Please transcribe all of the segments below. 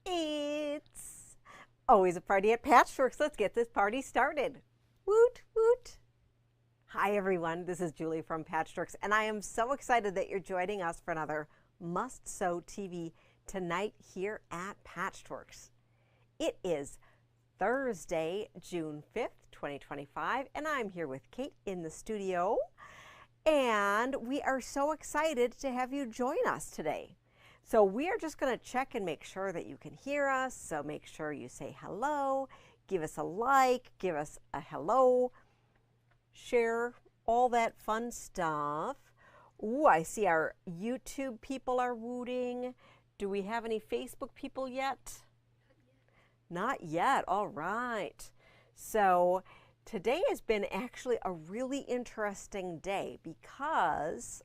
It's always a party at Patchworks. Let's get this party started. Woot, woot. Hi, everyone. This is Julie from Patchworks, and I am so excited that you're joining us for another Must Sew TV tonight here at Patchworks. It is Thursday, June 5th, 2025, and I'm here with Kate in the studio, and we are so excited to have you join us today. So we are just going to check and make sure that you can hear us. So make sure you say hello, give us a like, give us a hello, share all that fun stuff. Ooh, I see our YouTube people are wooting. Do we have any Facebook people yet? Not yet. All right. So today has been actually a really interesting day because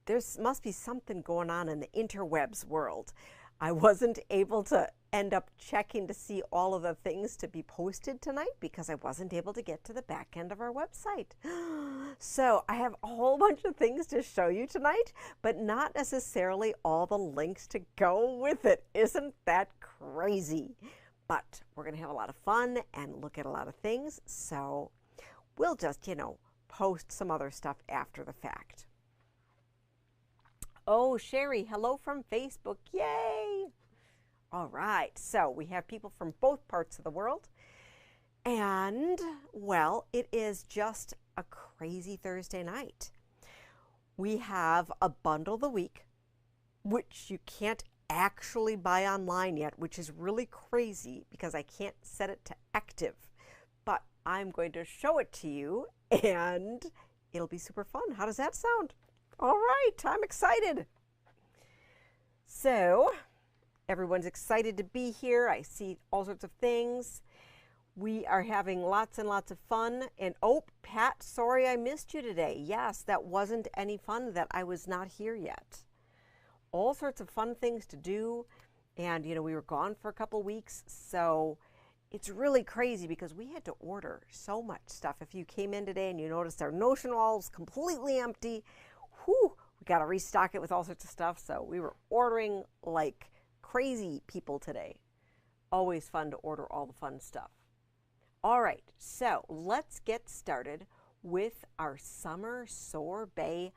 there must be something going on in the interwebs world. I wasn't able to end up checking to see all of the things to be posted tonight because I wasn't able to get to the back end of our website. So I have a whole bunch of things to show you tonight, but not necessarily all the links to go with it. Isn't that crazy? But we're going to have a lot of fun and look at a lot of things. So we'll just, post some other stuff after the fact. Oh, Sherry, hello from Facebook. Yay! All right, so we have people from both parts of the world. And, well, it is just a crazy Thursday night. We have a bundle of the week, which you can't actually buy online yet, which is really crazy because I can't set it to active. But I'm going to show it to you, and it'll be super fun. How does that sound? All right, I'm excited. So everyone's excited to be here. I see all sorts of things. We are having lots and lots of fun. And oh, Pat, sorry I missed you today. Yes, that wasn't any fun that I was not here yet. All sorts of fun things to do. And, we were gone for a couple weeks. So it's really crazy because we had to order so much stuff. If you came in today and you noticed our notion wall was completely empty, whew, we got to restock it with all sorts of stuff. So we were ordering like crazy people today. Always fun to order all the fun stuff. All right, so let's get started with our summer sorbet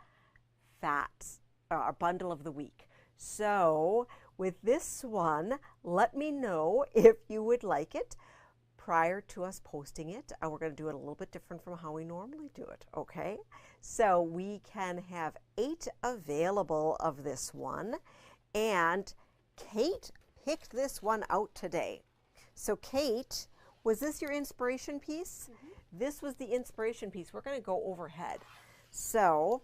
fats, our bundle of the week. So with this one, let me know if you would like it prior to us posting it. We're going to do it a little bit different from how we normally do it, okay? So we can have 8 available of this one, and Kate picked this one out today. So Kate, was this your inspiration piece? Mm-hmm. This was the inspiration piece. We're going to go overhead. So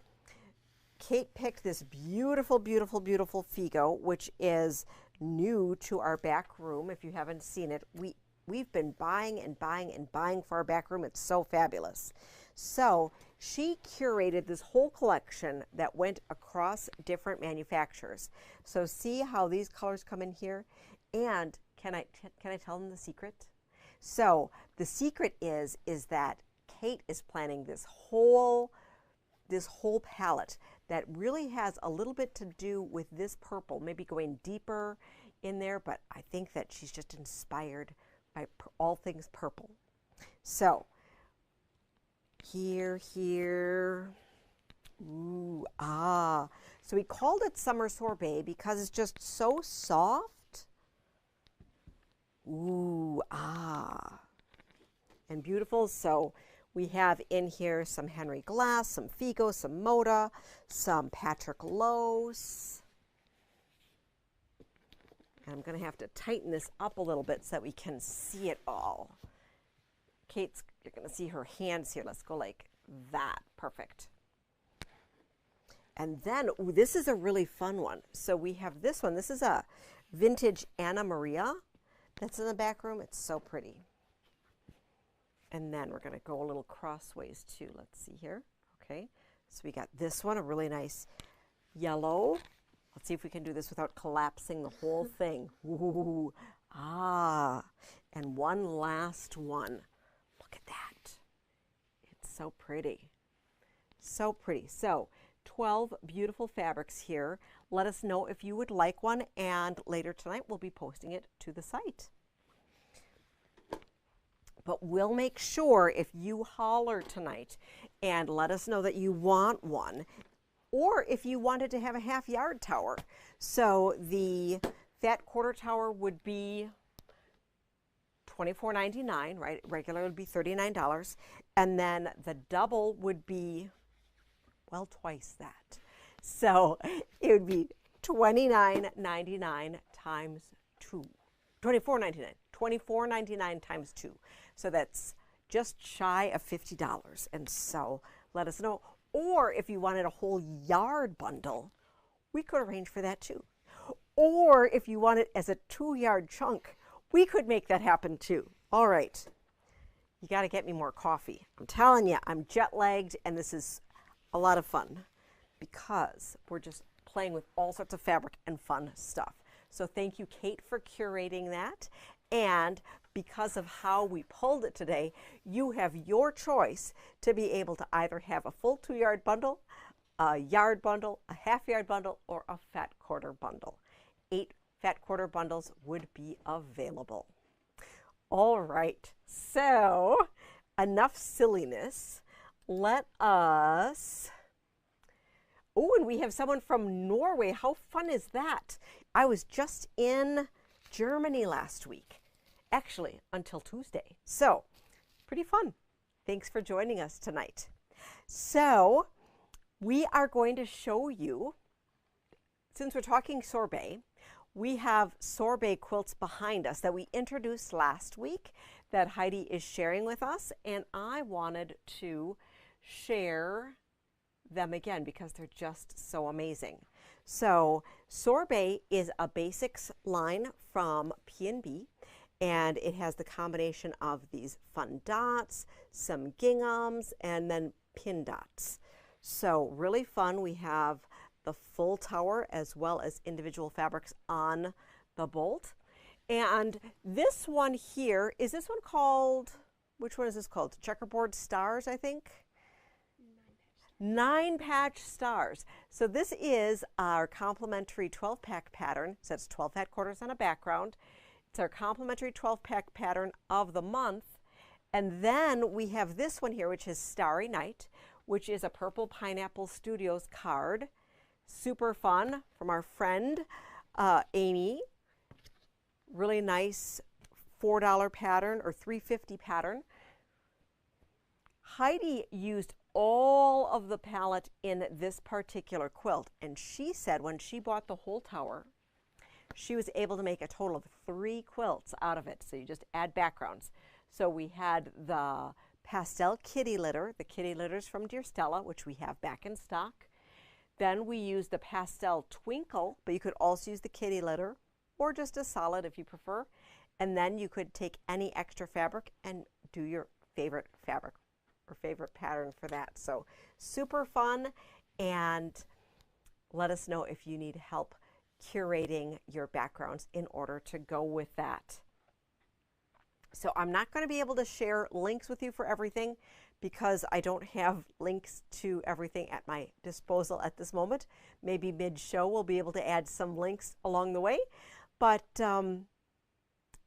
Kate picked this beautiful, beautiful, beautiful Figo, which is new to our back room. If you haven't seen it, we've been buying and buying and buying for our back room. It's so fabulous. So she curated this whole collection that went across different manufacturers. So see how these colors come in here? And can I tell them the secret? So the secret is that Kate is planning this whole palette that really has a little bit to do with this purple, maybe going deeper in there, but I think that she's just inspired by all things purple. So here, ooh, ah. So we called it Summer Sorbet because it's just so soft. Ooh, ah. And beautiful. So we have in here some Henry Glass, some Figo, some Moda, some Patrick Lose. And I'm going to have to tighten this up a little bit so that we can see it all. Kate's, you're going to see her hands here. Let's go like that. Perfect. And then, ooh, this is a really fun one. So we have this one. This is a vintage Anna Maria that's in the back room. It's so pretty. And then we're going to go a little crossways too. Let's see here. Okay. So we got this one, a really nice yellow. Let's see if we can do this without collapsing the whole thing. Ooh, ah. And one last one. Look at that. It's so pretty. So pretty. So 12 beautiful fabrics here. Let us know if you would like one, and later tonight we'll be posting it to the site. But we'll make sure if you holler tonight and let us know that you want one, or if you wanted to have a half yard tower. So the fat quarter tower would be $24.99, right? Regular would be $39. And then the double would be, well, twice that. So it would be $29.99 times 2. $24.99. $24.99 times 2. So that's just shy of $50. And so let us know. Or if you wanted a whole yard bundle, we could arrange for that too. Or if you want it as a 2-yard chunk, we could make that happen too. All right. You got to get me more coffee. I'm telling you, I'm jet lagged, and this is a lot of fun because we're just playing with all sorts of fabric and fun stuff. So thank you, Kate, for curating that. And because of how we pulled it today, you have your choice to be able to either have a full 2-yard bundle, a yard bundle, a half-yard bundle, or a fat quarter bundle. 8 fat quarter bundles would be available. All right, so enough silliness. Let us, oh, and we have someone from Norway. How fun is that? I was just in Germany last week, actually until Tuesday. So pretty fun. Thanks for joining us tonight. So we are going to show you, since we're talking sorbet, we have sorbet quilts behind us that we introduced last week that Heidi is sharing with us, and I wanted to share them again because they're just so amazing. So sorbet is a basics line from P&B, and it has the combination of these fun dots, some ginghams, and then pin dots. So really fun. We have the full tower as well as individual fabrics on the bolt. And this one here, is this one called, which one is this called? Checkerboard Stars, I think? 9-patch stars. So this is our complimentary 12-pack pattern. So it's 12 fat quarters on a background. It's our complimentary 12-pack pattern of the month. And then we have this one here, which is Starry Night, which is a Purple Pineapple Studios card. Super fun from our friend Amy. Really nice $4 pattern or $3.50 pattern. Heidi used all of the palette in this particular quilt, and she said when she bought the whole tower, she was able to make a total of 3 quilts out of it. So you just add backgrounds. So we had the pastel kitty litter, the kitty litters from Dear Stella, which we have back in stock. Then we used the pastel twinkle, but you could also use the kitty litter or just a solid if you prefer. And then you could take any extra fabric and do your favorite fabric or favorite pattern for that. So super fun, and let us know if you need help curating your backgrounds in order to go with that. So I'm not going to be able to share links with you for everything because I don't have links to everything at my disposal at this moment. Maybe mid-show we'll be able to add some links along the way, but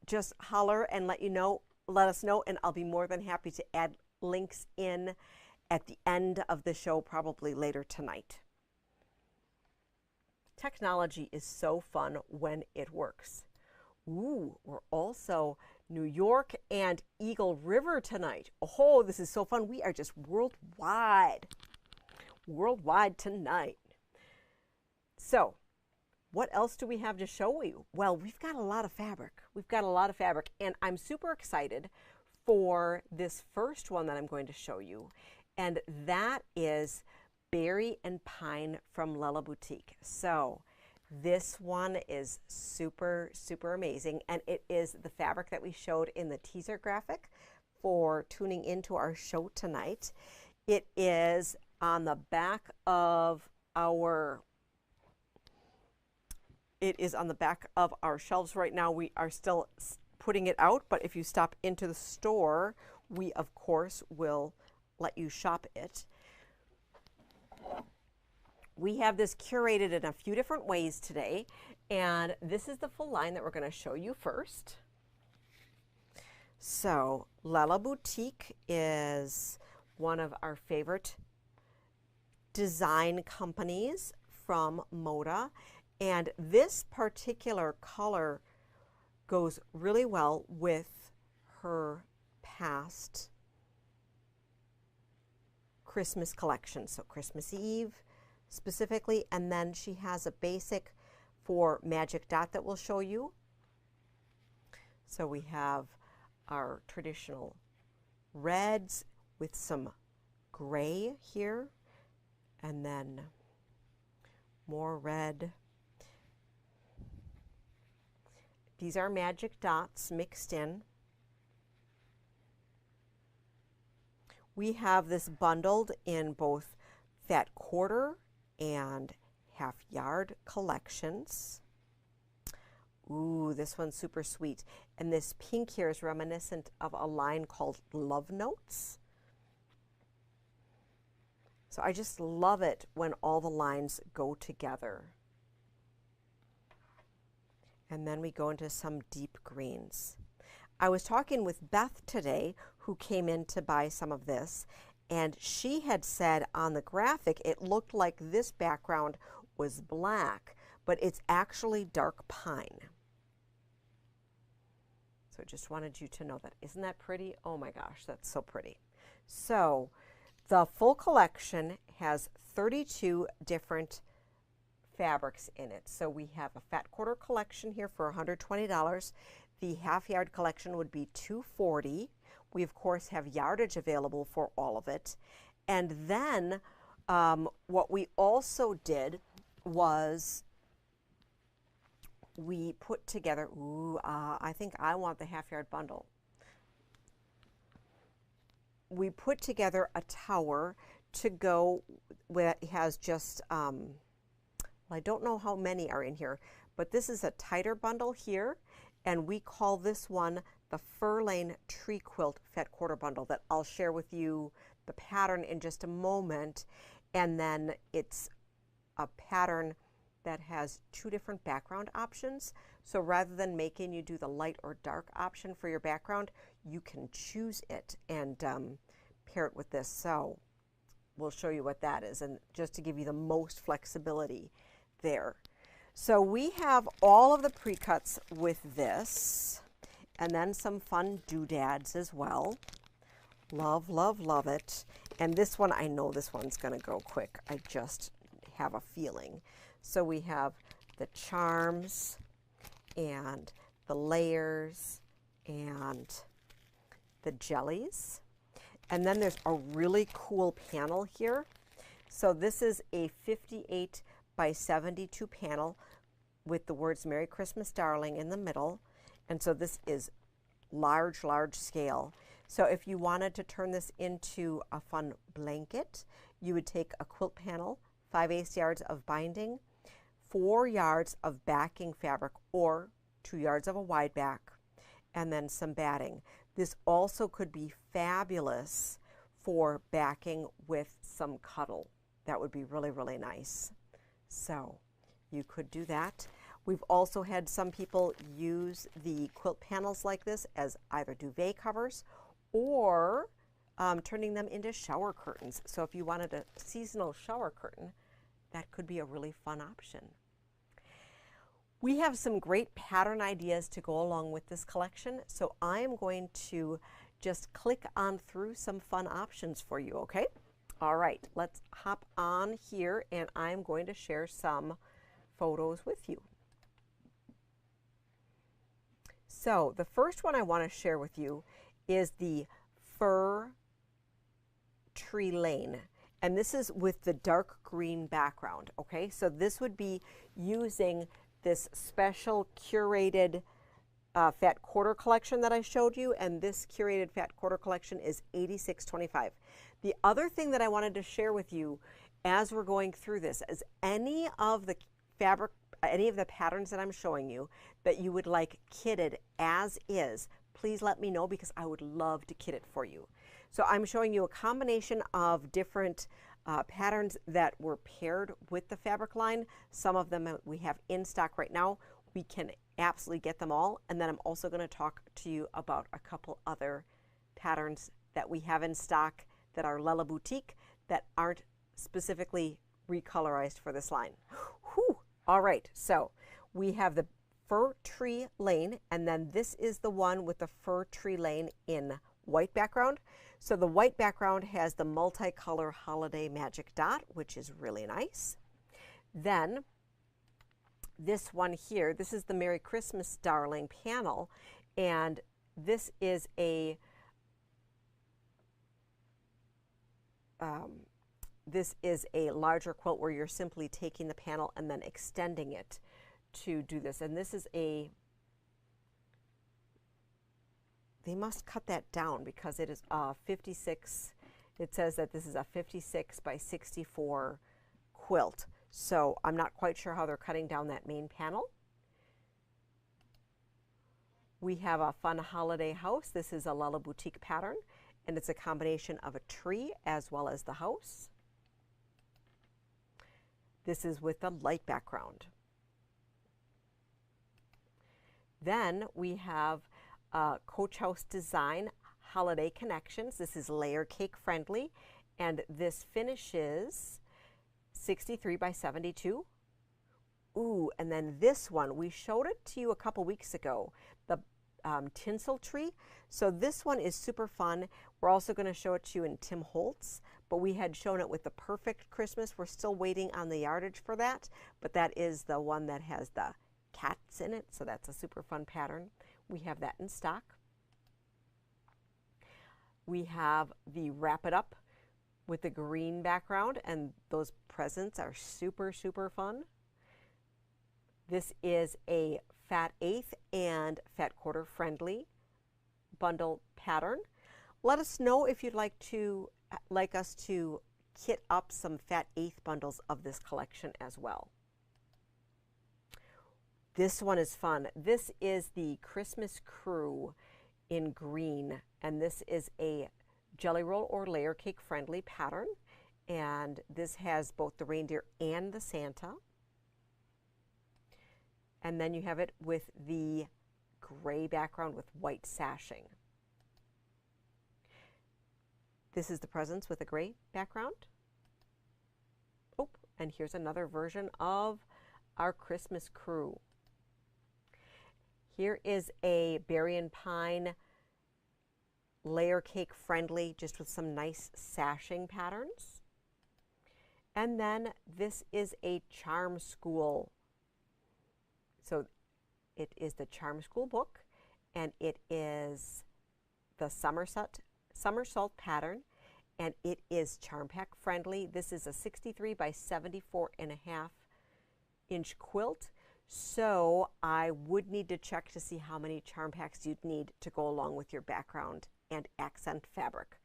just holler and let us know, and I'll be more than happy to add links in at the end of the show, probably later tonight. Technology is so fun when it works. Ooh, we're also New York and Eagle River tonight. Oh, this is so fun. We are just worldwide tonight. So what else do we have to show you? Well, we've got a lot of fabric. And I'm super excited for this first one that I'm going to show you. And that is Berry and Pine from Lella Boutique. So this one is super, super amazing, and it is the fabric that we showed in the teaser graphic for tuning into our show tonight. It is on the back of our shelves right now. We are still putting it out, but if you stop into the store, we of course will let you shop it. We have this curated in a few different ways today, and this is the full line that we're going to show you first. So Lala Boutique is one of our favorite design companies from Moda, and this particular color goes really well with her past Christmas collection, so Christmas Eve specifically, and then she has a basic for Magic Dot that we'll show you. So we have our traditional reds with some gray here, and then more red. These are Magic Dots mixed in. We have this bundled in both fat quarter and half yard collections. Ooh, this one's super sweet. And this pink here is reminiscent of a line called Love Notes. So I just love it when all the lines go together. And then we go into some deep greens. I was talking with Beth today, who came in to buy some of this, and she had said on the graphic it looked like this background was black, but it's actually dark pine. So just wanted you to know that. Isn't that pretty? Oh my gosh, that's so pretty. So the full collection has 32 different fabrics in it. So we have a fat quarter collection here for $120. The half yard collection would be $240. We of course have yardage available for all of it. And then what we also did was we put together, I think I want the half yard bundle. We put together a tower to go where it has just, I don't know how many are in here, but this is a tighter bundle here, and we call this one the Fur Lane Tree Quilt Fat Quarter Bundle that I'll share with you the pattern in just a moment. And then it's a pattern that has two different background options. So rather than making you do the light or dark option for your background, you can choose it and pair it with this. So we'll show you what that is, and just to give you the most flexibility there. So we have all of the pre-cuts with this, and then some fun doodads as well. Love, love, love it. And this one, I know this one's gonna go quick. I just have a feeling. So we have the charms and the layers and the jellies. And then there's a really cool panel here. So this is a 58 by 72 panel with the words Merry Christmas, Darling in the middle. And so this is large, large scale. So if you wanted to turn this into a fun blanket, you would take a quilt panel, 5/8 yards of binding, 4 yards of backing fabric or 2 yards of a wide back, and then some batting. This also could be fabulous for backing with some cuddle. That would be really, really nice. So you could do that. We've also had some people use the quilt panels like this as either duvet covers or turning them into shower curtains. So if you wanted a seasonal shower curtain, that could be a really fun option. We have some great pattern ideas to go along with this collection, so I am going to just click on through some fun options for you, okay? All right, let's hop on here, and I'm going to share some photos with you. So the first one I want to share with you is the Fur Tree Lane. And this is with the dark green background, okay? So this would be using this special curated fat quarter collection that I showed you, and this curated fat quarter collection is $86.25. The other thing that I wanted to share with you as we're going through this is any of the fabric, any of the patterns that I'm showing you that you would like kitted as is, please let me know because I would love to kit it for you. So I'm showing you a combination of different patterns that were paired with the fabric line. Some of them we have in stock right now. We can absolutely get them all. And then I'm also going to talk to you about a couple other patterns that we have in stock that are Lella Boutique that aren't specifically recolorized for this line. Whew. All right, so we have the Fir Tree Lane, and then this is the one with the Fir Tree Lane in white background. So the white background has the multicolor holiday magic dot, which is really nice. Then this one here, this is the Merry Christmas Darling panel, and this is a larger quilt where you're simply taking the panel and then extending it to do this. And this is they must cut that down because it is 56, it says that this is a 56 by 64 quilt. So I'm not quite sure how they're cutting down that main panel. We have a Fun Holiday House. This is a Lella Boutique pattern, and it's a combination of a tree as well as the house. This is with the light background. Then we have Coach House Design Holiday Connections. This is layer cake friendly, and this finishes 63 by 72. Ooh, and then this one, we showed it to you a couple weeks ago, the tinsel tree. So this one is super fun. We're also going to show it to you in Tim Holtz, but we had shown it with the Perfect Christmas. We're still waiting on the yardage for that, but that is the one that has the cats in it, so that's a super fun pattern. We have that in stock. We have the Wrap It Up with the green background, and those presents are super, super fun. This is a fat eighth and fat quarter friendly bundle pattern. Let us know if you'd like us to kit up some fat eighth bundles of this collection as well. This one is fun. This is the Christmas Crew in green, and this is a jelly roll or layer cake friendly pattern, and this has both the reindeer and the Santa. And then you have it with the gray background with white sashing. This is the presents with a gray background. Oh, and here's another version of our Christmas Crew. Here is a berry and pine layer cake friendly, just with some nice sashing patterns. And then this is a Charm School. So it is the Charm School book, and it is the somersault pattern, and it is Charm Pack friendly. This is a 63 by 74.5 inch quilt. So I would need to check to see how many charm packs you'd need to go along with your background and accent fabric.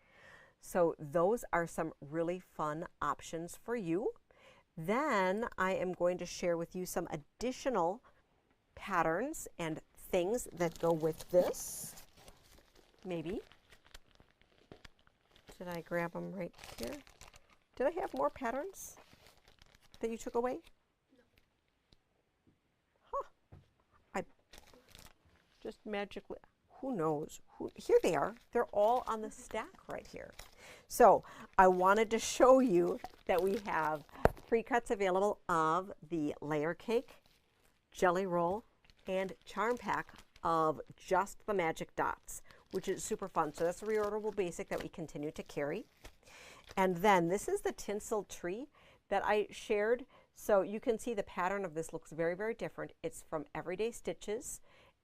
So those are some really fun options for you. Then I am going to share with you some additional patterns and things that go with this. Maybe. Did I grab them right here? Did I have more patterns that you took away? Just magically, who knows? Here they are. They're all on the stack right here. So I wanted to show you that we have pre-cuts available of the layer cake, jelly roll, and charm pack of just the magic dots, which is super fun. So that's a reorderable basic that we continue to carry. And then this is the tinsel tree that I shared. So you can see the pattern of this looks very, very different. It's from Everyday Stitches,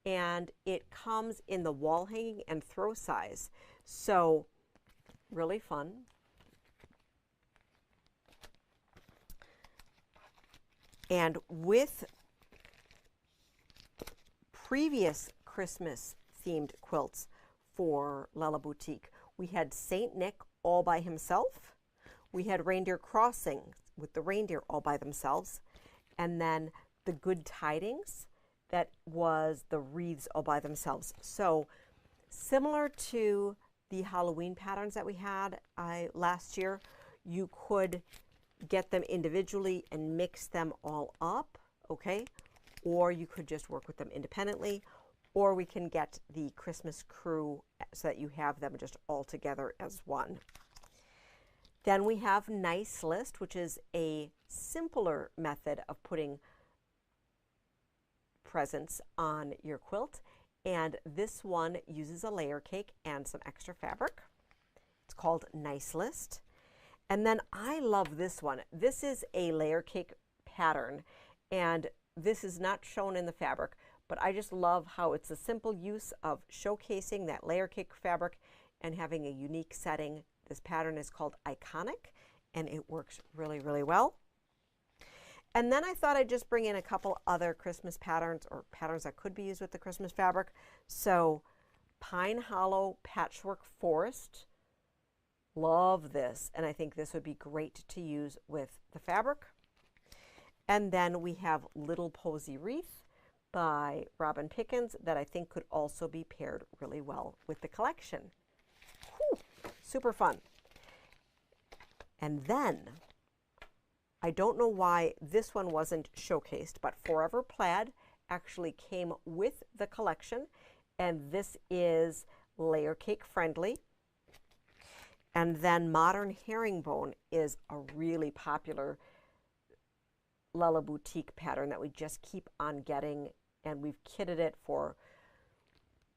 and it comes in the wall hanging and throw size. So really fun. And with previous Christmas themed quilts for Lella Boutique, we had Saint Nick all by himself. We had Reindeer Crossing with the reindeer all by themselves. And then the Good Tidings, that was the wreaths all by themselves. So similar to the Halloween patterns that we had last year, You could get them individually and mix them all up, okay? Or you could just work with them independently, or we can get the Christmas crew so that you have them just all together as one. Then we have Nice List, which is a simpler method of putting presents on your quilt. And this one uses a layer cake and some extra fabric. It's called Nice List. And then I love this one. This is a layer cake pattern, and this is not shown in the fabric, but I just love how it's a simple use of showcasing that layer cake fabric and having a unique setting. This pattern is called Iconic, and it works really, really well. And then I thought I'd just bring in a couple other Christmas patterns, or patterns that could be used with the Christmas fabric. So Pine Hollow Patchwork Forest. Love this, and I think this would be great to use with the fabric. And then we have Little Posy Wreath by Robin Pickens that I think could also be paired really well with the collection. Whew, super fun. And then, I don't know why this one wasn't showcased, but Forever Plaid actually came with the collection, and this is layer cake friendly. And then Modern Herringbone is a really popular Lella Boutique pattern that we just keep on getting, and we've kitted it for,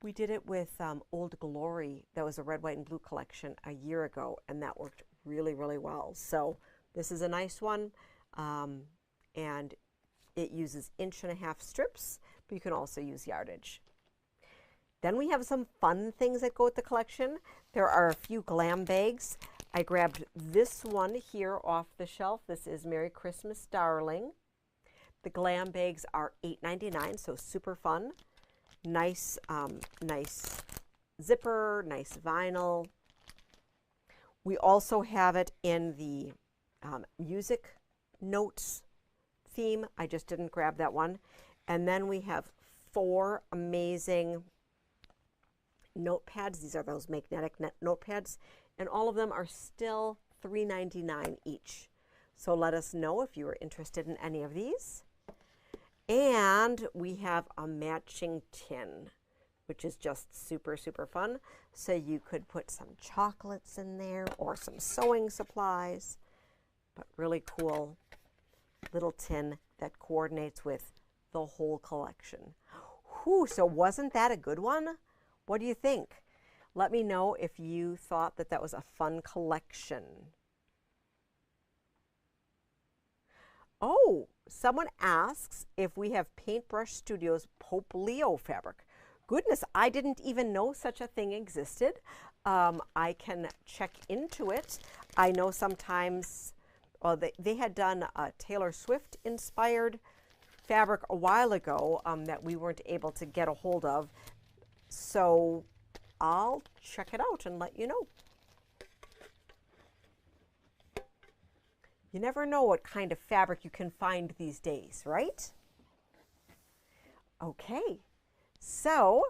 we did it with Old Glory. That was a red, white, and blue collection a year ago, and that worked really, really well. So this is a nice one, and it uses 1.5-inch strips, but you can also use yardage. Then we have some fun things that go with the collection. There are a few glam bags. I grabbed this one here off the shelf. This is Merry Christmas, Darling. The glam bags are $8.99, so super fun. Nice, nice zipper, nice vinyl. We also have it in the music notes theme. I just didn't grab that one. And then we have 4 amazing notepads. These are those magnetic notepads, and all of them are still $3.99 each. So let us know if you are interested in any of these. And we have a matching tin, which is just super, super fun. So you could put some chocolates in there or some sewing supplies, but really cool little tin that coordinates with the whole collection. Whew, so wasn't that a good one? What do you think? Let me know if you thought that that was a fun collection. Oh, someone asks if we have Paintbrush Studios Pope Leo fabric. Goodness, I didn't even know such a thing existed. I can check into it. I know sometimes, well, they had done a Taylor Swift inspired fabric a while ago that we weren't able to get a hold of. So I'll check it out and let you know. You never know what kind of fabric you can find these days, right? Okay, so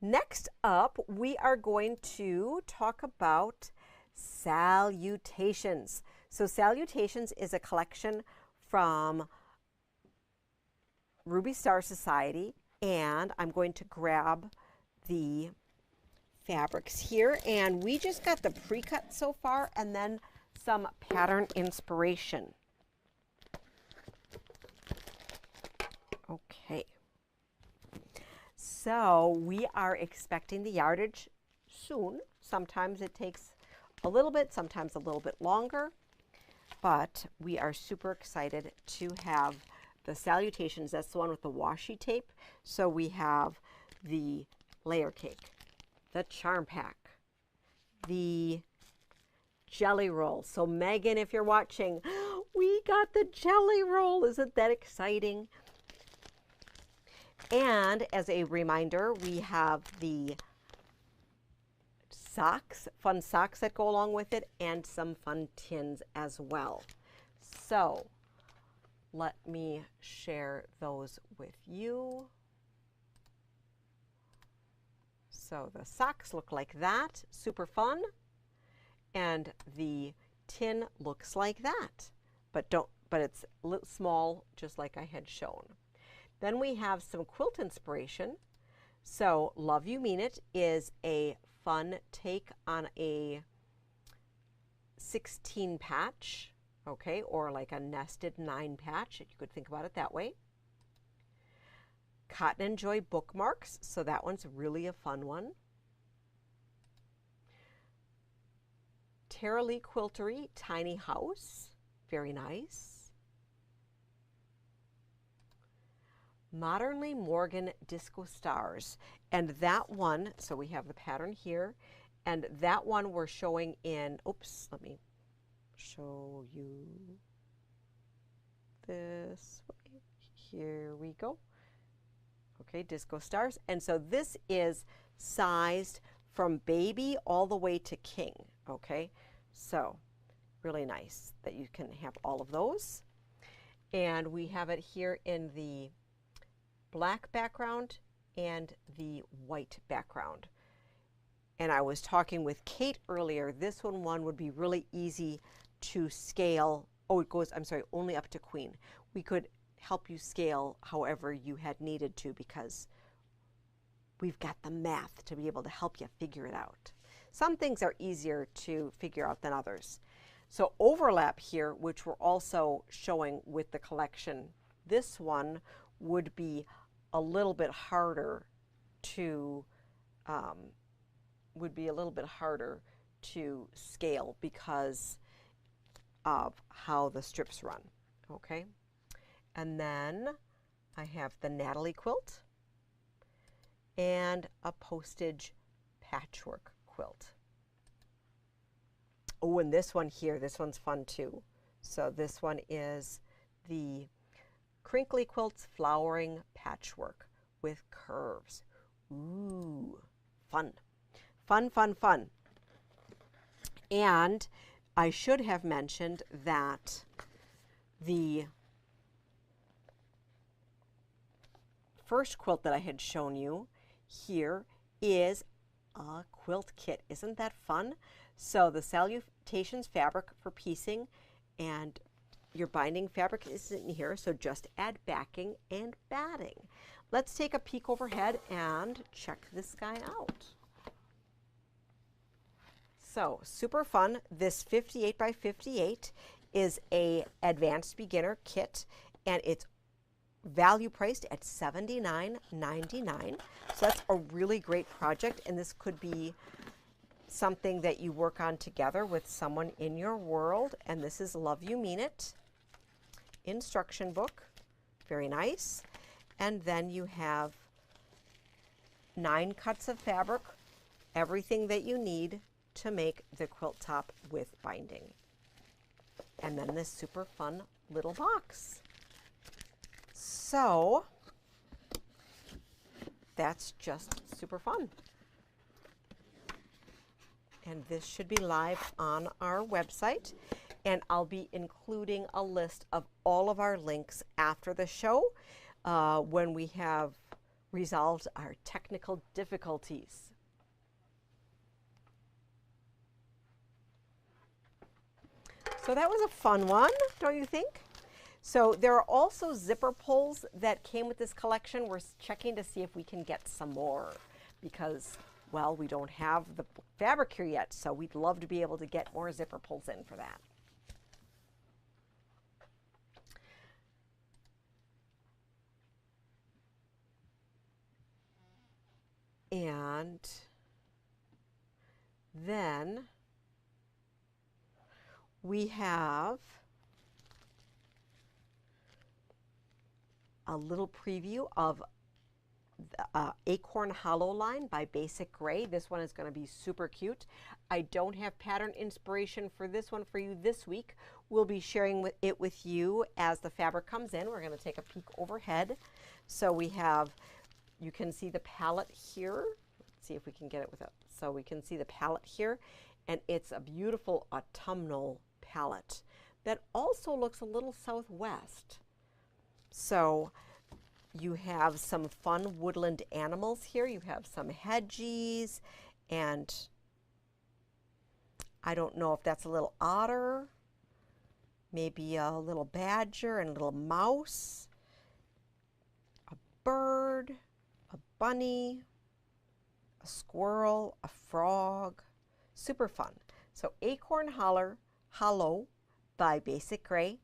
next up, we are going to talk about Salutations. So Salutations is a collection from Ruby Star Society, and I'm going to grab the fabrics here, and we just got the pre-cut so far and then some pattern inspiration. Okay, so we are expecting the yardage soon. Sometimes it takes a little bit, sometimes a little bit longer, but we are super excited to have the Salutations. That's the one with the washi tape. So we have the layer cake, the charm pack, the jelly roll. So Megan, if you're watching, we got the jelly roll. Isn't that exciting? And as a reminder, we have the socks, fun socks that go along with it, and some fun tins as well. So let me share those with you. So the socks look like that, super fun. And the tin looks like that, but it's small, just like I had shown. Then we have some quilt inspiration. So Love You Mean It is a fun take on a 16 patch, okay, or like a nested 9 patch. You could think about it that way. Cotton and Joy bookmarks, so that one's really a fun one. Tara Lee Quiltery Tiny House, very nice. Modernly Morgan Disco Stars, and that one, so we have the pattern here, and that one we're showing in, oops, let me show you this way. Here we go. Okay, Disco Stars. And so this is sized from baby all the way to king, okay? So really nice that you can have all of those. And we have it here in the black background and the white background. And I was talking with Kate earlier, this one would be really easy to scale. Oh, it goes, I'm sorry, only up to queen. We could help you scale however you had needed to, because we've got the math to be able to help you figure it out. Some things are easier to figure out than others. So overlap here, which we're also showing with the collection, this one would be a little bit harder to scale because of how the strips run, okay? And then I have the Natalie quilt and a postage patchwork quilt. Oh, and this one here, this one's fun too. So this one is the Crinkly Quilts Flowering Patchwork with curves. Ooh, fun. Fun, fun, fun. And I should have mentioned that the first quilt that I had shown you here is a quilt kit. Isn't that fun? So the Salutations fabric for piecing, and your binding fabric is in here, so just add backing and batting. Let's take a peek overhead and check this guy out. So super fun. This 58 by 58 is a advanced beginner kit, and it's value priced at $79.99. So that's a really great project, and this could be something that you work on together with someone in your world. And this is Love You Mean It instruction book, very nice. And then you have 9 cuts of fabric, everything that you need to make the quilt top with binding. And then this super fun little box. So that's just super fun. And this should be live on our website. And I'll be including a list of all of our links after the show when we have resolved our technical difficulties. So that was a fun one, don't you think? So there are also zipper pulls that came with this collection. We're checking to see if we can get some more because, well, we don't have the fabric here yet, so we'd love to be able to get more zipper pulls in for that. And then we have a little preview of the Acorn Hollo line by Basic Gray. This one is going to be super cute. I don't have pattern inspiration for this one for you this week. We'll be sharing it with you as the fabric comes in. We're going to take a peek overhead. So we have, you can see the palette here. Let's see if we can get it with it. So we can see the palette here, and it's a beautiful autumnal palette that also looks a little southwest. So you have some fun woodland animals here. You have some hedgies and I don't know if that's a little otter, maybe a little badger and a little mouse, a bird, a bunny, a squirrel, a frog. Super fun. So Acorn Hollo by Basic Gray,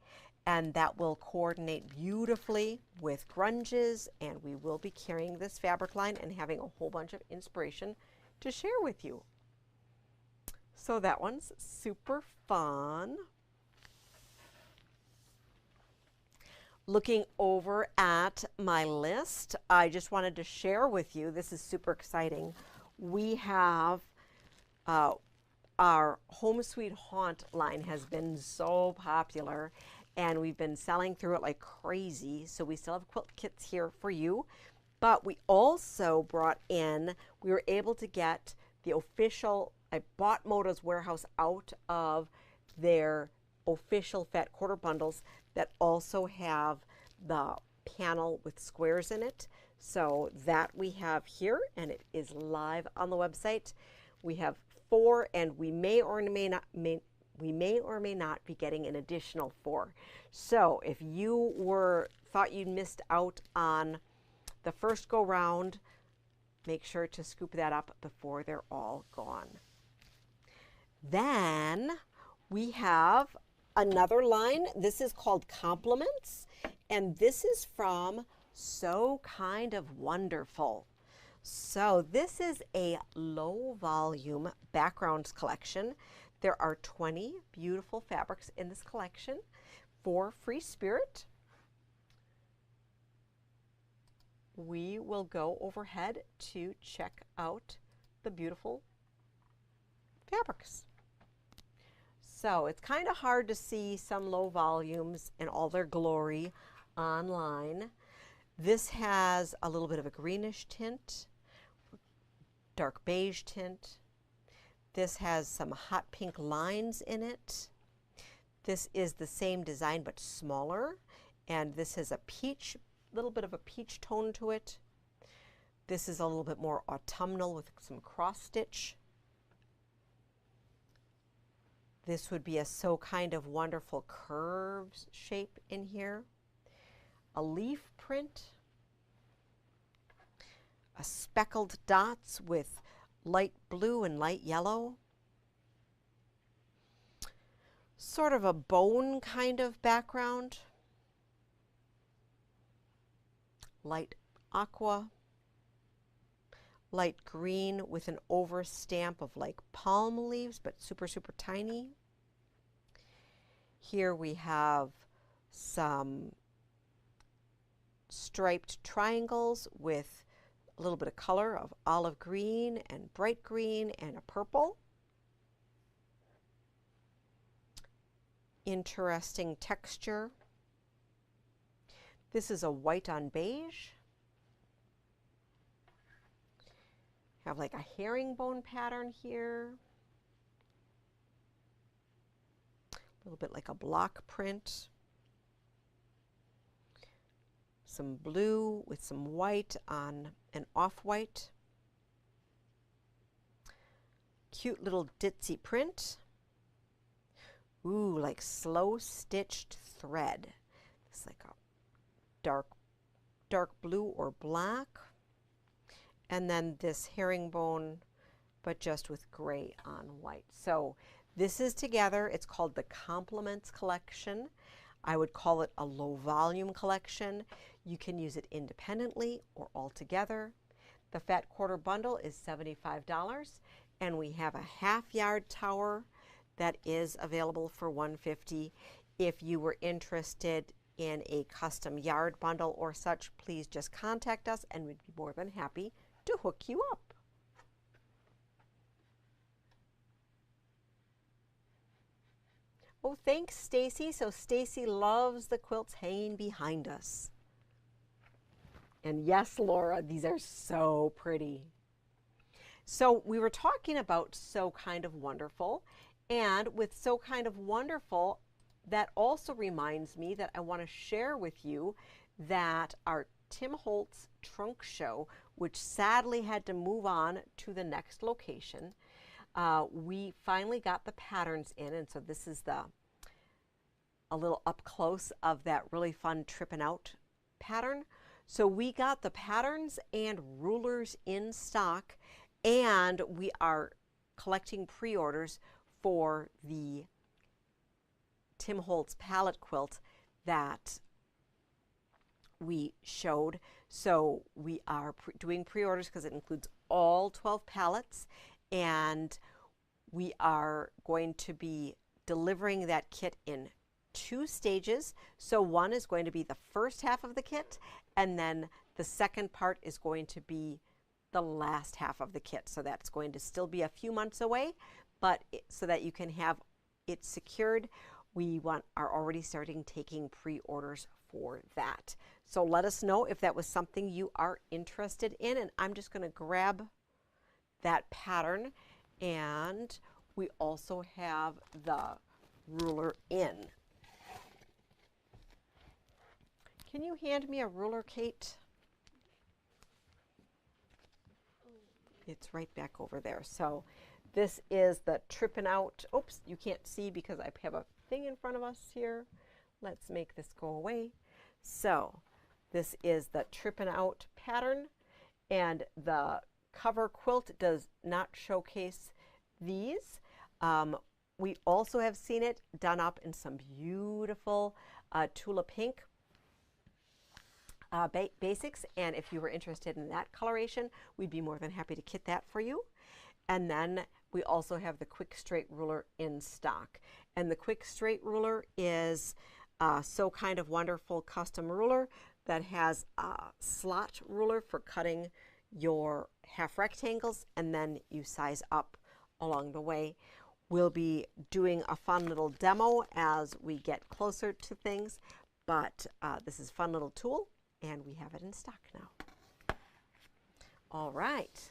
and that will coordinate beautifully with grunges, and we will be carrying this fabric line and having a whole bunch of inspiration to share with you. So that one's super fun. Looking over at my list, I just wanted to share with you, this is super exciting. We have our Home Sweet Haunt line has been so popular, and we've been selling through it like crazy. So we still have quilt kits here for you, but we also brought in, we were able to get the official, I bought Moda's warehouse out of their official fat quarter bundles that also have the panel with squares in it. So that we have here, and it is live on the website. We have 4, and we may or may not be getting an additional 4. So if you thought you missed out on the first go round, make sure to scoop that up before they're all gone. Then we have another line. This is called Compliments, and this is from So Kind of Wonderful. So this is a low volume backgrounds collection. There are 20 beautiful fabrics in this collection for free spirit. We will go overhead to check out the beautiful fabrics. So it's kind of hard to see some low volumes in all their glory online. This has a little bit of a greenish tint, dark beige tint. This has some hot pink lines in it. This is the same design but smaller, and this has a peach, little bit of a peach tone to it. This is a little bit more autumnal with some cross stitch. This would be a So Kind of Wonderful curves shape in here. A leaf print. A speckled dots with light blue and light yellow. Sort of a bone kind of background. Light aqua. Light green with an overstamp of like palm leaves, but super, super tiny. Here we have some striped triangles with a little bit of color of olive green and bright green and a purple. Interesting texture. This is a white on beige. Have like a herringbone pattern here. A little bit like a block print. Some blue with some white on an off-white. Cute little ditzy print. Ooh, like slow stitched thread. It's like a dark blue or black. And then this herringbone, but just with gray on white. So this is together. It's called the Compliments collection. I would call it a low volume collection. You can use it independently or all together. The fat quarter bundle is $75, and we have a half yard tower that is available for $150. If you were interested in a custom yard bundle or such, please just contact us and we'd be more than happy to hook you up. Oh, thanks, Stacy. So Stacy loves the quilts hanging behind us. And yes, Laura, these are so pretty. So we were talking about So Kind of Wonderful, and with So Kind of Wonderful, that also reminds me that I want to share with you that our Tim Holtz trunk show, which sadly had to move on to the next location, we finally got the patterns in, and so this is a little up close of that really fun tripping out pattern. So we got the patterns and rulers in stock, and we are collecting pre-orders for the Tim Holtz palette quilt that we showed. So we are doing pre-orders because it includes all 12 palettes, and we are going to be delivering that kit in 2 stages. So one is going to be the first half of the kit, and then the second part is going to be the last half of the kit. So that's going to still be a few months away, but so that you can have it secured, we are already starting taking pre-orders for that. So let us know if that was something you are interested in, and I'm just going to grab that pattern, and we also have the ruler in. Can you hand me a ruler, Kate? It's right back over there. So this is the tripping out. Oops, you can't see because I have a thing in front of us here. Let's make this go away. So this is the tripping out pattern, and the cover quilt does not showcase these. We also have seen it done up in some beautiful Tula Pink basics, and if you were interested in that coloration, we'd be more than happy to kit that for you. And then we also have the quick straight ruler in stock, and the quick straight ruler is So Kind of Wonderful custom ruler that has a slot ruler for cutting your half rectangles, and then you size up along the way. We'll be doing a fun little demo as we get closer to things, but this is a fun little tool, and we have it in stock now. All right.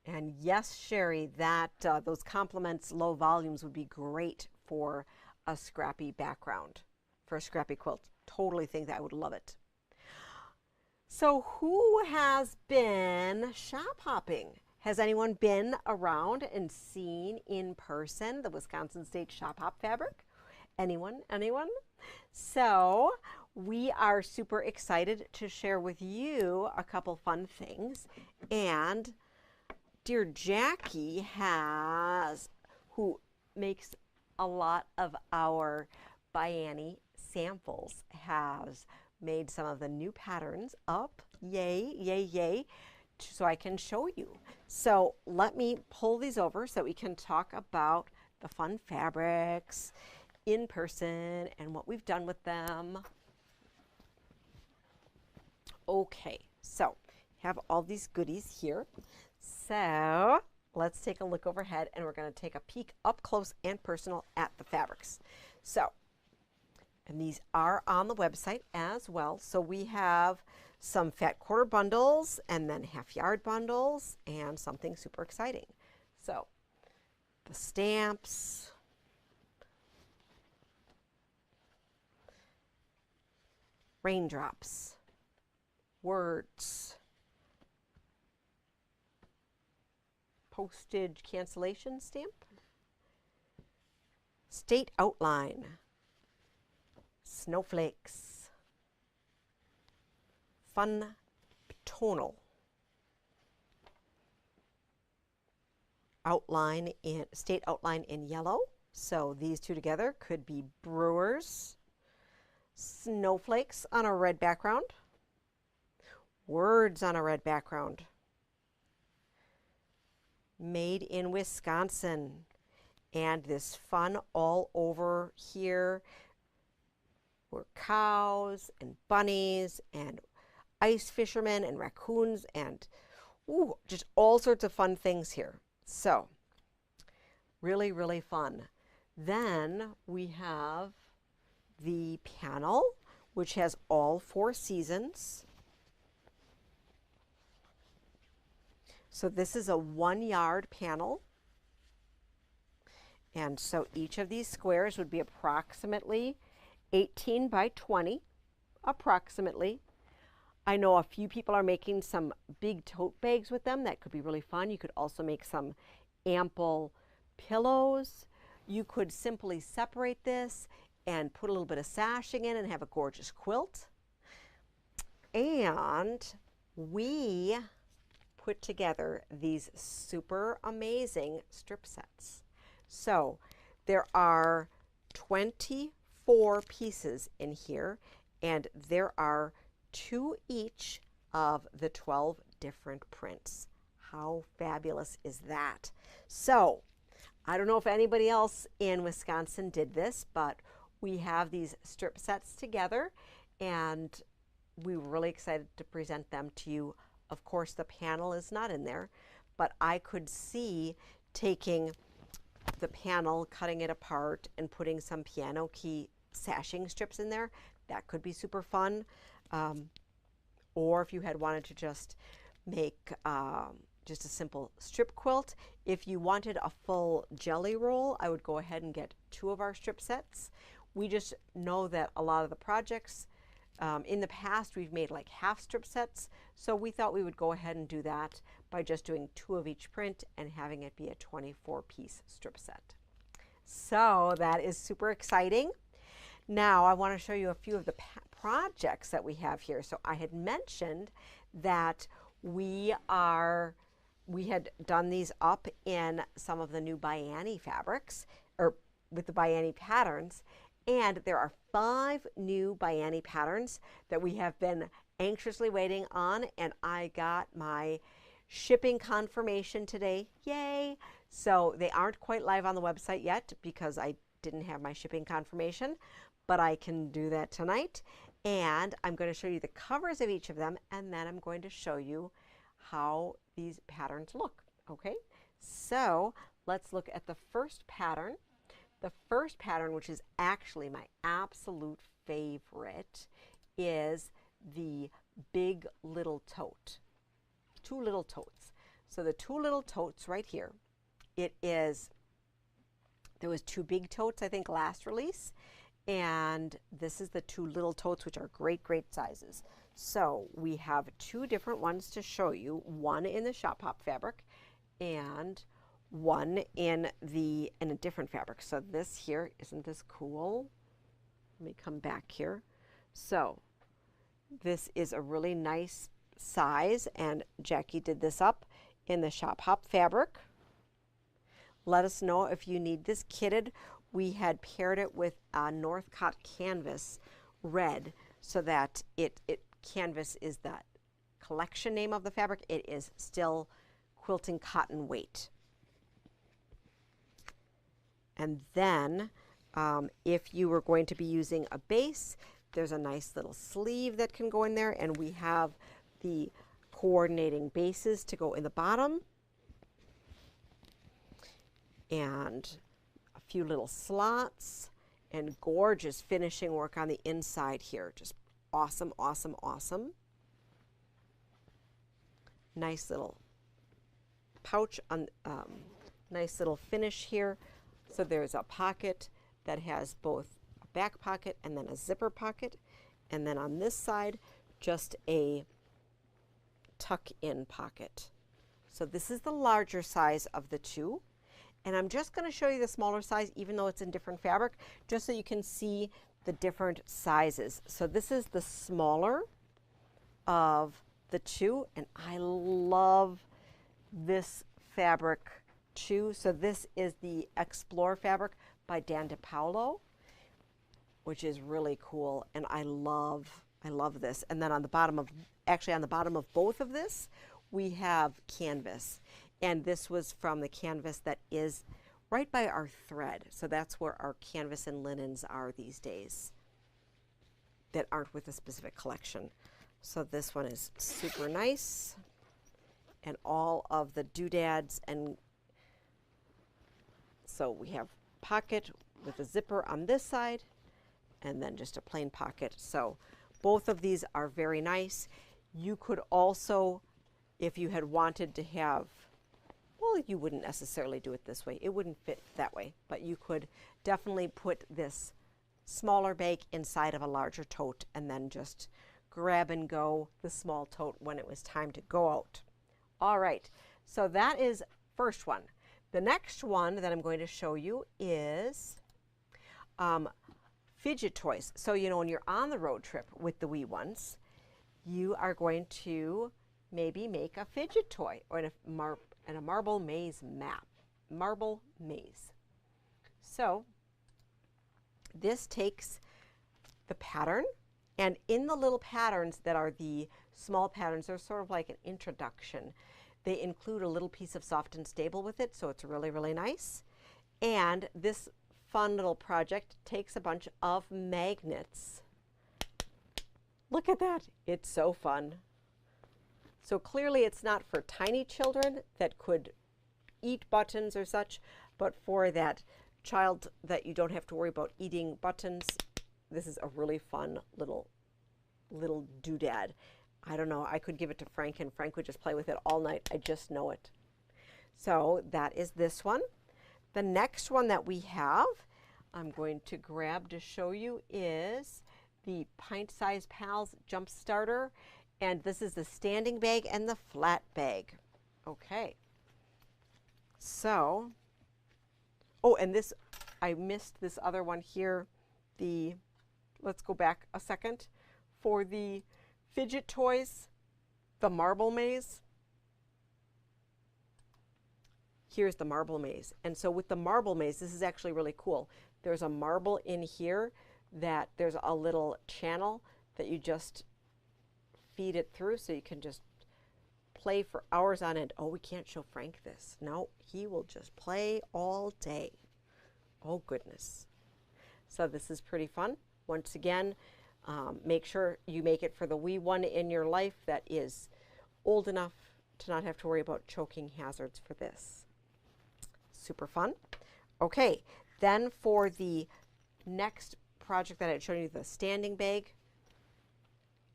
And yes, Sherry, that those complements, low volumes would be great for a scrappy background, for a scrappy quilt. Totally think that I would love it. So who has been shop hopping? Has anyone been around and seen in person the Wisconsin State Shop Hop fabric? Anyone? Anyone? So we are super excited to share with you a couple fun things. And dear Jackie who makes a lot of our ByAnnie samples, has made some of the new patterns up. Yay, yay, yay. So I can show you. So let me pull these over so we can talk about the fun fabrics in person and what we've done with them. Okay, so have all these goodies here. So let's take a look overhead, and we're going to take a peek up close and personal at the fabrics. So, and these are on the website as well. So we have some fat quarter bundles, and then half yard bundles, and something super exciting. So the stamps, raindrops, words, postage cancellation stamp, state outline, snowflakes, fun tonal, outline in state outline in yellow. So these two together could be brewers, snowflakes on a red background, words on a red background, made in Wisconsin, and this fun all over here were cows and bunnies and ice fishermen and raccoons and just all sorts of fun things here. So really, really fun. Then we have the panel, which has all 4 seasons. So this is a 1 yard panel. And so each of these squares would be approximately 18 by 20 approximately. I know a few people are making some big tote bags with them. That could be really fun. You could also make some ample pillows. You could simply separate this and put a little bit of sashing in and have a gorgeous quilt. And we put together these super amazing strip sets. So there are 24 pieces in here, and there are 2 each of the 12 different prints. How fabulous is that? So I don't know if anybody else in Wisconsin did this, but we have these strip sets together, and we were really excited to present them to you. Of course, the panel is not in there, but I could see taking the panel, cutting it apart, and putting some piano key sashing strips in there. That could be super fun. Or if you had wanted to just make just a simple strip quilt. If you wanted a full jelly roll, I would go ahead and get 2 of our strip sets. We just know that a lot of the projects in the past, we've made like half strip sets, so we thought we would go ahead and do that by just doing 2 of each print and having it be a 24-piece strip set. So that is super exciting. Now I want to show you a few of the projects that we have here. So I had mentioned that we had done these up in some of the new ByAnnie fabrics, or with the ByAnnie patterns. And there are 5 new ByAnnie patterns that we have been anxiously waiting on, and I got my shipping confirmation today. Yay! So they aren't quite live on the website yet because I didn't have my shipping confirmation, but I can do that tonight. And I'm going to show you the covers of each of them, and then I'm going to show you how these patterns look. Okay, so let's look at the first pattern. The first pattern, which is actually my absolute favorite, is the big little tote. 2 little totes. So the 2 little totes right here, there was 2 big totes, I think, last release. And this is the 2 little totes, which are great, great sizes. So we have 2 different ones to show you, one in the Shop Hop fabric and one in a different fabric. So this here, isn't this cool? Let me come back here. So this is a really nice size, and Jackie did this up in the Shop Hop fabric. Let us know if you need this kitted. We had paired it with Northcott canvas red, so that canvas is the collection name of the fabric. It is still quilting cotton weight. And then if you were going to be using a base, there's a nice little sleeve that can go in there, and we have the coordinating bases to go in the bottom, and a few little slots, and gorgeous finishing work on the inside here. Just awesome, awesome, awesome. Nice little pouch on, nice little finish here. So there's a pocket that has both a back pocket and then a zipper pocket. And then on this side, just a tuck-in pocket. So this is the larger size of the 2. And I'm just going to show you the smaller size, even though it's in different fabric, just so you can see the different sizes. So this is the smaller of the 2, and I love this fabric too. So this is the Explore fabric by Dan DePaulo, which is really cool, and I love this. And then on the bottom of, actually on the bottom of both of this, we have canvas. And this was from the canvas that is right by our thread. So that's where our canvas and linens are these days that aren't with a specific collection. So this one is super nice. And all of the doodads, and so we have pocket with a zipper on this side and then just a plain pocket. So both of these are very nice. You could also, if you had wanted to have, well, you wouldn't necessarily do it this way. It wouldn't fit that way, but you could definitely put this smaller bag inside of a larger tote and then just grab and go the small tote when it was time to go out. All right, so that is first one. The next one that I'm going to show you is fidget toys. So, you know, when you're on the road trip with the wee ones, you are going to maybe make a fidget toy or a marble maze map. Marble maze. So this takes the pattern, and in the little patterns that are the small patterns, they're sort of like an introduction. They include a little piece of soft and stable with it, so it's really, really nice. And this fun little project takes a bunch of magnets. Look at that. It's so fun. So clearly it's not for tiny children that could eat buttons or such, but for that child that you don't have to worry about eating buttons. This is a really fun little doodad. I don't know, I could give it to Frank and Frank would just play with it all night. I just know it. So that is this one. The next one that we have, I'm going to grab to show you, is the Pint Size Pals Jump Starter. And this is the standing bag and the flat bag. Okay. So, oh, and this, I missed this other one here. Let's go back a second. For the fidget toys, the marble maze. Here's the marble maze. And so with the marble maze, this is actually really cool. There's a marble in here that there's a little channel that you just feed it through, so you can just play for hours on end. Oh, we can't show Frank this. No, he will just play all day. Oh, goodness. So this is pretty fun. Once again, make sure you make it for the wee one in your life that is old enough to not have to worry about choking hazards for this. Super fun. Okay, then for the next project that I showed you, the standing bag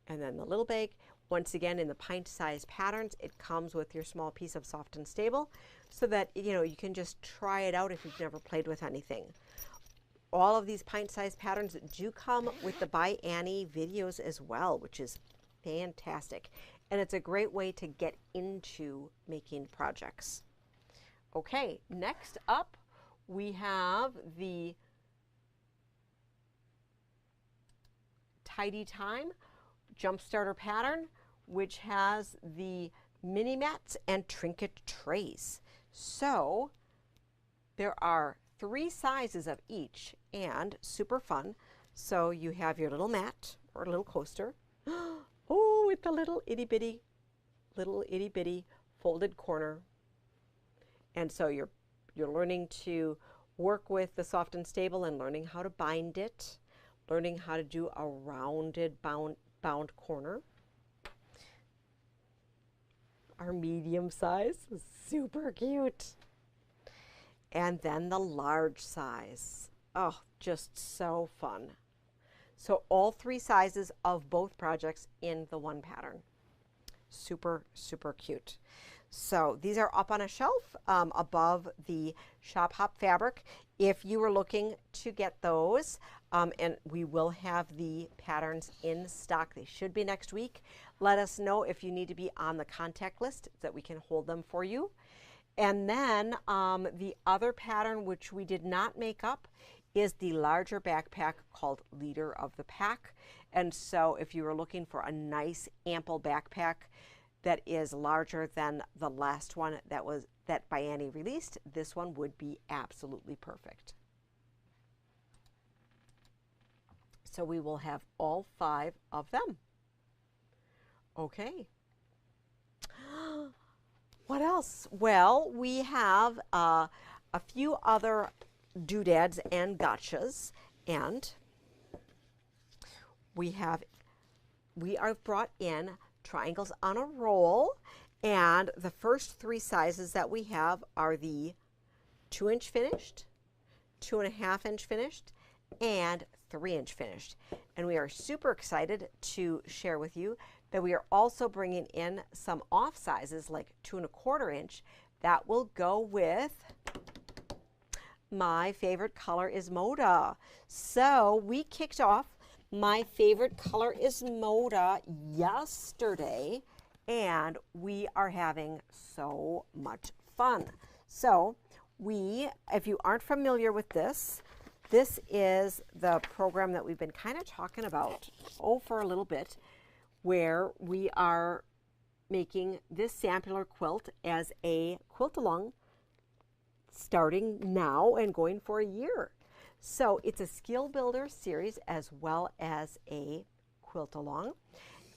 and then the little bag, once again in the pint size patterns, it comes with your small piece of soft and stable so that, you know, you can just try it out if you've never played with anything. All of these pint size patterns do come with the ByAnnie videos as well, which is fantastic. And it's a great way to get into making projects. Okay, next up we have the Tidy Time Jump Starter pattern, which has the mini mats and trinket trays. So there are 3 sizes of each and super fun. So you have your little mat or little coaster. Oh, with the little itty bitty folded corner. And so you're learning to work with the soft and stable and learning how to bind it, learning how to do a rounded bound corner. Our medium size is super cute. And then the large size. Oh, just so fun. So all 3 sizes of both projects in the one pattern. Super, super cute. So these are up on a shelf above the Shop Hop fabric. If you were looking to get those, and we will have the patterns in stock. They should be next week. Let us know if you need to be on the contact list so that we can hold them for you. And then the other pattern, which we did not make up, is the larger backpack called Leader of the Pack. And so if you were looking for a nice ample backpack that is larger than the last one that ByAnnie released, this one would be absolutely perfect. So we will have all 5 of them. Okay. What else? Well, we have a few other doodads and gotchas, and we have brought in triangles on a roll, and the first 3 sizes that we have are the 2-inch finished, 2.5-inch finished, and 3-inch finished. And we are super excited to share with you that we are also bringing in some off sizes like 2 1/4 inch that will go with my favorite color is Moda. So we kicked off my favorite color is Moda yesterday, and we are having so much fun. So if you aren't familiar with this, this is the program that we've been kind of talking about, for a little bit, where we are making this sampler quilt as a quilt-along starting now and going for a year. So it's a skill builder series as well as a quilt-along.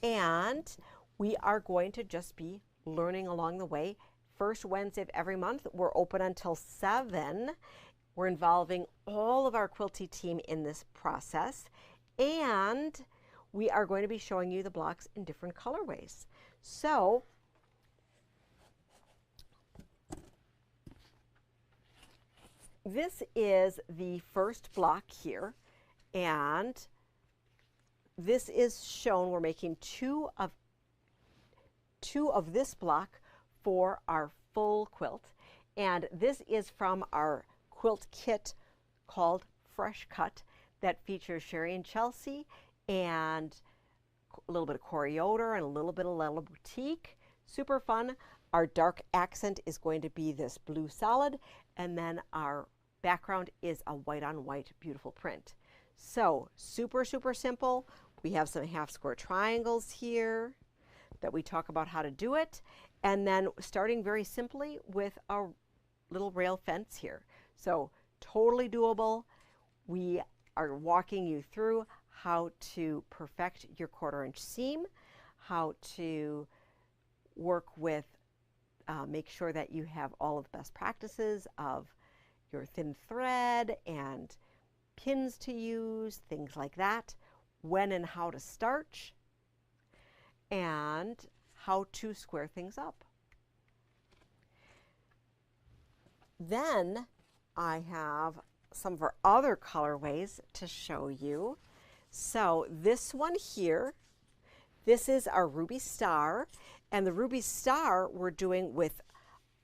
And we are going to just be learning along the way. First Wednesday of every month, we're open until 7. We're involving all of our quilty team in this process, and we are going to be showing you the blocks in different colorways. So this is the first block here, and this is shown, we're making two of this block for our full quilt, and this is from our quilt kit called Fresh Cut that features Sherry and Chelsea and a little bit of Yoder and a little bit of Lella Boutique. Super fun. Our dark accent is going to be this blue solid, and then our background is a white on white beautiful print. So super, super simple. We have some half square triangles here that we talk about how to do it, and then starting very simply with a little rail fence here. So totally doable. We are walking you through how to perfect your 1/4 inch seam, how to work with, make sure that you have all of the best practices of your thin thread and pins to use, things like that, when and how to starch, and how to square things up. Then I have some of our other colorways to show you. So this one here, this is our Ruby Star, and the Ruby Star we're doing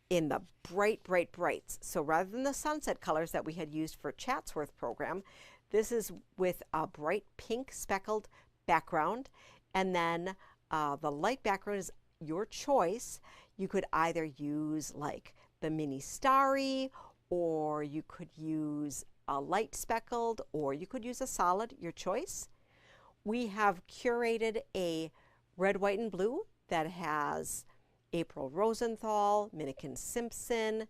in the bright, bright brights. So rather than the sunset colors that we had used for Chatsworth program, this is with a bright pink speckled background, and then the light background is your choice. You could either use like the mini starry, or you could use a light speckled, or you could use a solid, your choice. We have curated a red, white, and blue that has April Rosenthal, Minnikin Simpson,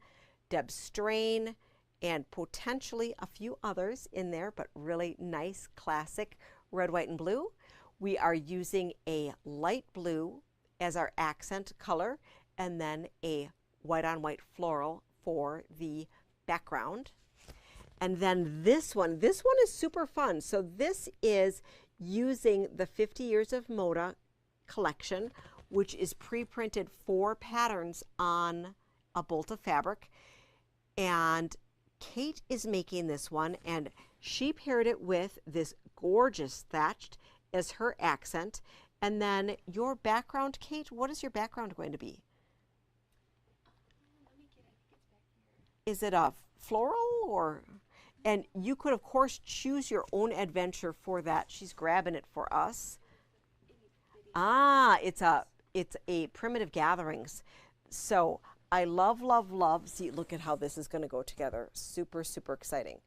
Deb Strain, and potentially a few others in there, but really nice classic red, white, and blue. We are using a light blue as our accent color, and then a white on white floral for the background. And then this one is super fun. So this is using the 50 Years of Moda collection, which is pre-printed 4 patterns on a bolt of fabric. And Kate is making this one, and she paired it with this gorgeous thatched as her accent. And then your background, Kate, what is your background going to be? Is it a floral or? And you could, of course, choose your own adventure for that. She's grabbing it for us. Ah, it's a Primitive Gatherings. So I love, love, love. See, look at how this is going to go together. Super, super exciting.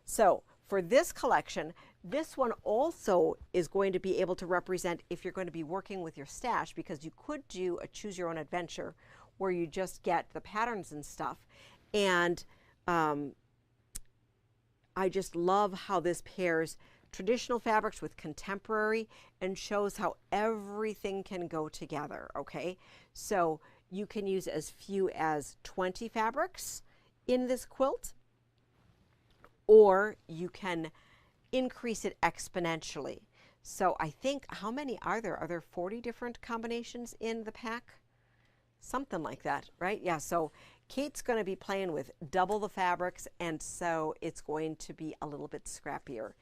So for this collection, this one also is going to be able to represent if you're going to be working with your stash, because you could do a choose your own adventure where you just get the patterns and stuff. And I just love how this pairs traditional fabrics with contemporary and shows how everything can go together, okay? So you can use as few as 20 fabrics in this quilt, or you can increase it exponentially. So I think, how many are there? Are there 40 different combinations in the pack? Something like that, right? Yeah, so Kate's going to be playing with double the fabrics, and so it's going to be a little bit scrappier.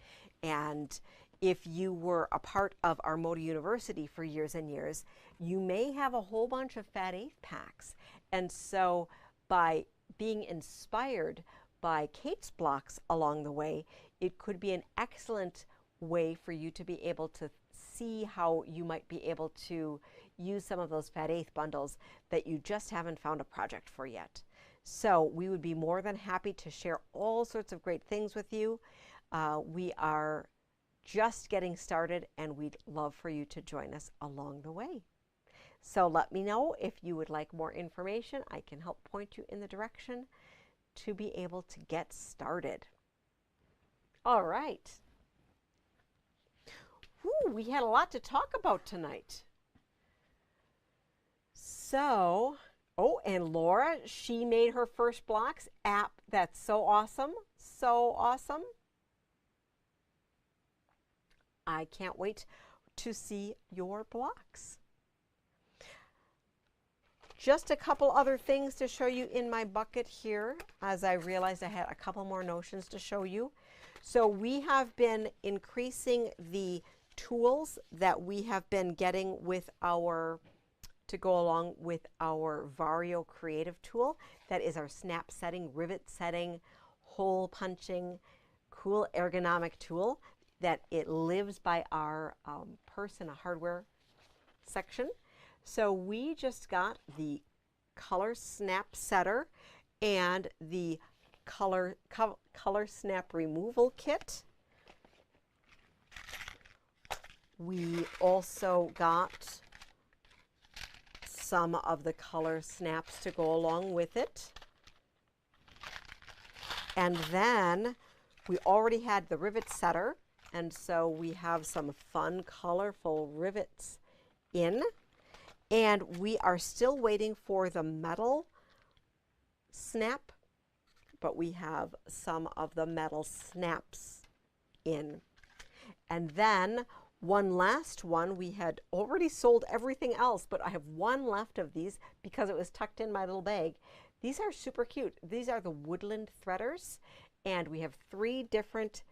And if you were a part of our Moda University for years and years, you may have a whole bunch of Fat 8 packs. And so by being inspired by Kate's blocks along the way, it could be an excellent way for you to be able to see how you might be able to use some of those Fat Eighth bundles that you just haven't found a project for yet. So we would be more than happy to share all sorts of great things with you. We are just getting started, and we'd love for you to join us along the way. So let me know if you would like more information. I can help point you in the direction to be able to get started. All right. Whew, we had a lot to talk about tonight. So, oh, and Laura, she made her first blocks. That's so awesome. So awesome. I can't wait to see your blocks. Just a couple other things to show you in my bucket here, as I realized I had a couple more notions to show you. So we have been increasing the tools that we have been getting with to go along with our Vario Creative tool. That is our snap setting, rivet setting, hole punching, cool ergonomic tool that it lives by our purse and a hardware section. So we just got the color snap setter and the color snap removal kit. We also got some of the color snaps to go along with it. And then we already had the rivet setter, and so we have some fun, colorful rivets in. And we are still waiting for the metal snap, but we have some of the metal snaps in. And then one last one, we had already sold everything else, but I have one left of these because it was tucked in my little bag. These are super cute. These are the woodland threaders, and we have 3 different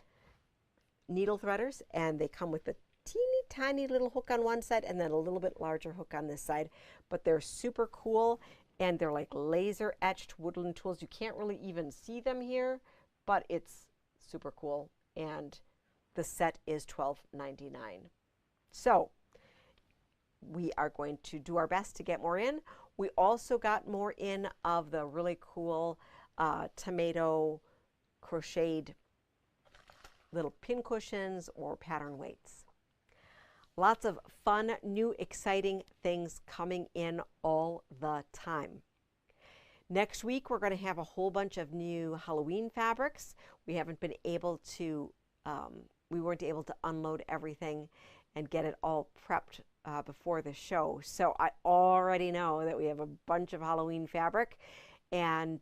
needle threaders, and they come with a teeny tiny little hook on one side and then a little bit larger hook on this side. But they're super cool, and they're like laser etched woodland tools. You can't really even see them here, but it's super cool. And the set is $12.99. So we are going to do our best to get more in. We also got more in of the really cool tomato crocheted little pin cushions or pattern weights. Lots of fun, new, exciting things coming in all the time. Next week, we're going to have a whole bunch of new Halloween fabrics. We haven't been able to, we weren't able to unload everything and get it all prepped before the show. So I already know that we have a bunch of Halloween fabric, and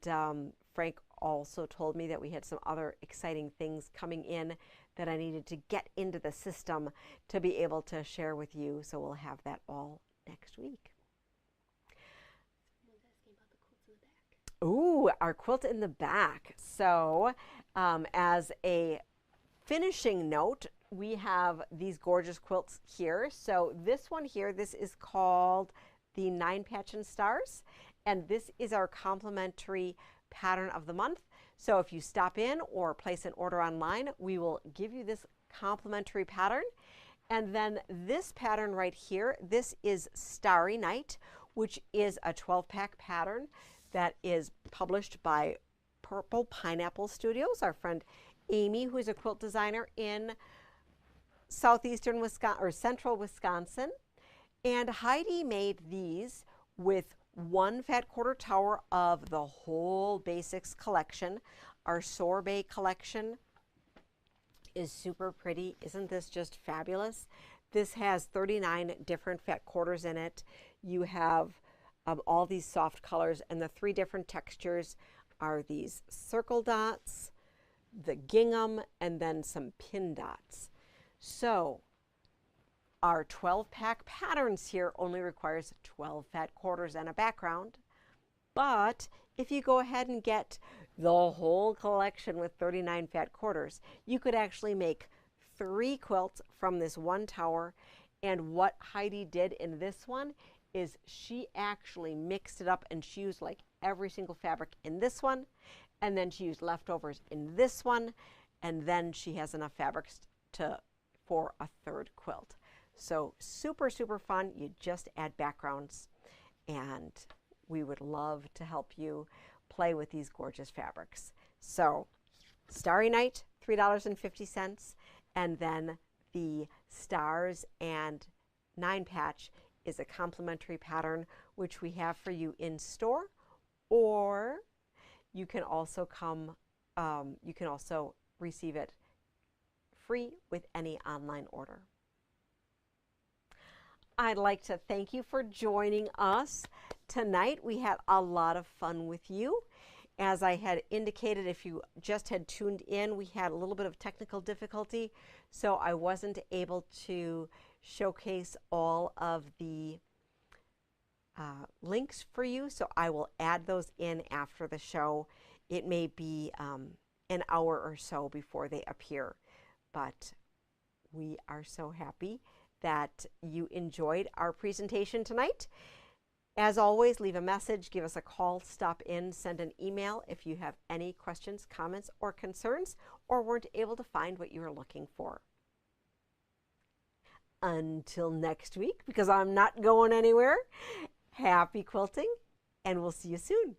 Frank also told me that we had some other exciting things coming in that I needed to get into the system to be able to share with you. So we'll have that all next week. Ooh, our quilt in the back. So as a finishing note, we have these gorgeous quilts here. So this one here, this is called the 9 Patch and Stars, and this is our complimentary pattern of the month. So if you stop in or place an order online, we will give you this complimentary pattern. And then this pattern right here, this is Starry Night, which is a 12-pack pattern that is published by Purple Pineapple Studios, our friend Amy, who is a quilt designer in southeastern Wisconsin or central Wisconsin. And Heidi made these with 1 fat quarter tower of the whole basics collection. Our sorbet collection is super pretty. Isn't this just fabulous? This has 39 different fat quarters in it. You have all these soft colors, and the 3 different textures are these circle dots, the gingham, and then some pin dots. So our 12-pack patterns here only requires 12 fat quarters and a background. But if you go ahead and get the whole collection with 39 fat quarters, you could actually make 3 quilts from this one tower. And what Heidi did in this one is she actually mixed it up, and she used like every single fabric in this one, and then she used leftovers in this one, and then she has enough fabrics for a third quilt. So super, super fun. You just add backgrounds, and we would love to help you play with these gorgeous fabrics. So Starry Night, $3.50, and then the Stars and 9 patch is a complimentary pattern, which we have for you in store, or you can also receive it free with any online order. I'd like to thank you for joining us tonight. We had a lot of fun with you. As I had indicated, if you just had tuned in, we had a little bit of technical difficulty, so I wasn't able to showcase all of the links for you, so I will add those in after the show. It may be an hour or so before they appear, but we are so happy that you enjoyed our presentation tonight. As always, leave a message, give us a call, stop in, send an email if you have any questions, comments, or concerns, or weren't able to find what you were looking for. Until next week, because I'm not going anywhere, happy quilting, and we'll see you soon.